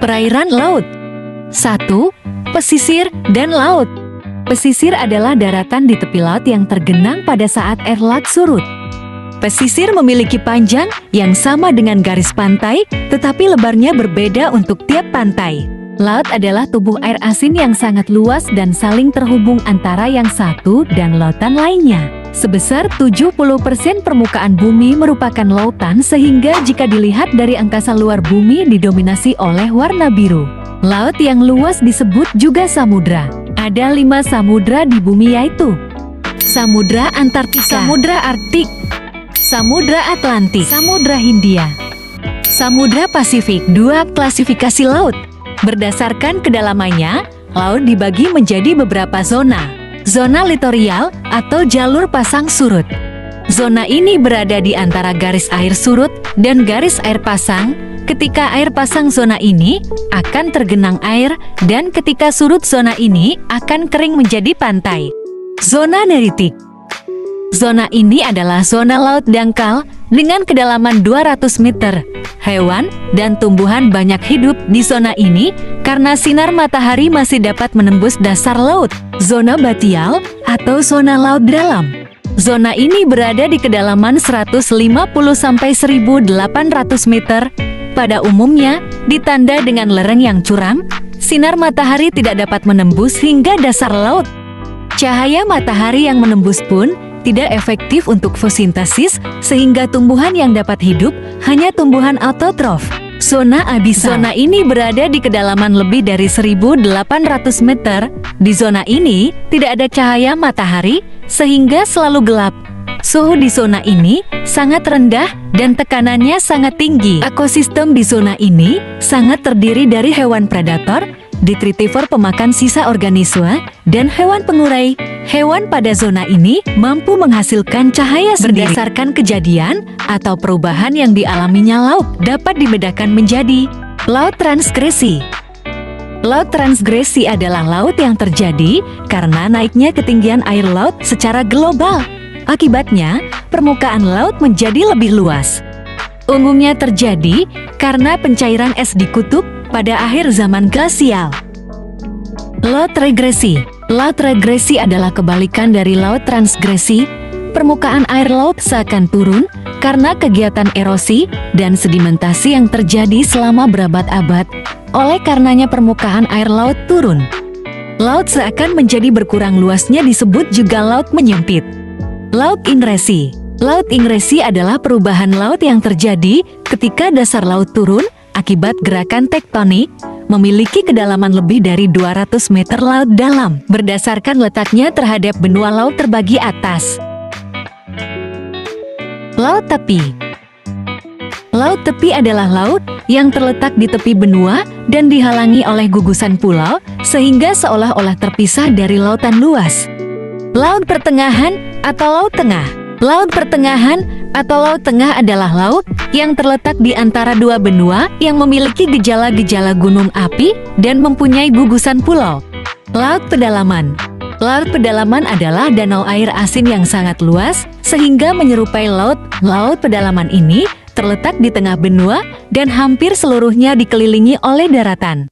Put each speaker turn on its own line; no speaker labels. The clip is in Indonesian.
Perairan laut. 1. Pesisir dan laut. Pesisir adalah daratan di tepi laut yang tergenang pada saat air laut surut. Pesisir memiliki panjang yang sama dengan garis pantai, tetapi lebarnya berbeda untuk tiap pantai. Laut adalah tubuh air asin yang sangat luas dan saling terhubung antara yang satu dan lautan lainnya. Sebesar 70% permukaan bumi merupakan lautan, sehingga jika dilihat dari angkasa luar bumi didominasi oleh warna biru. Laut yang luas disebut juga samudra. Ada 5 samudra di bumi, yaitu Samudra Antartika, Samudra Arktik, Samudra Atlantik, Samudra Hindia, Samudra Pasifik. 2. Klasifikasi laut. Berdasarkan kedalamannya, laut dibagi menjadi beberapa zona. Zona litorial atau jalur pasang surut. Zona ini berada di antara garis air surut dan garis air pasang. Ketika air pasang zona ini akan tergenang air, dan ketika surut zona ini akan kering menjadi pantai. Zona neritik. Zona ini adalah zona laut dangkal dengan kedalaman 200 meter. Hewan dan tumbuhan banyak hidup di zona ini karena sinar matahari masih dapat menembus dasar laut. Zona batial atau zona laut dalam. Zona ini berada di kedalaman 150–1800 meter. Pada umumnya, ditanda dengan lereng yang curam, sinar matahari tidak dapat menembus hingga dasar laut. Cahaya matahari yang menembus pun tidak efektif untuk fotosintesis, sehingga tumbuhan yang dapat hidup hanya tumbuhan autotrof. Zona abisal. Zona ini berada di kedalaman lebih dari 1800 meter. Di zona ini tidak ada cahaya matahari, sehingga selalu gelap. Suhu di zona ini sangat rendah dan tekanannya sangat tinggi. Ekosistem di zona ini sangat terdiri dari hewan predator, detritivor pemakan sisa organisme, dan hewan pengurai. Hewan pada zona ini mampu menghasilkan cahaya sendiri. Berdasarkan kejadian atau perubahan yang dialaminya laut, dapat dibedakan menjadi laut transgresi. Laut transgresi adalah laut yang terjadi karena naiknya ketinggian air laut secara global. Akibatnya, permukaan laut menjadi lebih luas. Umumnya terjadi karena pencairan es di kutub pada akhir zaman glasial. Laut regresi. Laut regresi adalah kebalikan dari laut transgresi. Permukaan air laut seakan turun karena kegiatan erosi dan sedimentasi yang terjadi selama berabad-abad. Oleh karenanya permukaan air laut turun. Laut seakan menjadi berkurang luasnya disebut juga laut menyempit. Laut ingresi. Laut ingresi adalah perubahan laut yang terjadi ketika dasar laut turun akibat gerakan tektonik, memiliki kedalaman lebih dari 200 meter laut dalam, berdasarkan letaknya terhadap benua laut terbagi atas. Laut tepi. Laut tepi adalah laut yang terletak di tepi benua dan dihalangi oleh gugusan pulau, sehingga seolah-olah terpisah dari lautan luas. Laut pertengahan atau laut tengah. Laut pertengahan atau laut tengah adalah laut yang terletak di antara dua benua yang memiliki gejala-gejala gunung api dan mempunyai gugusan pulau. Laut pedalaman. Laut pedalaman adalah danau air asin yang sangat luas sehingga menyerupai laut. Laut pedalaman ini terletak di tengah benua dan hampir seluruhnya dikelilingi oleh daratan.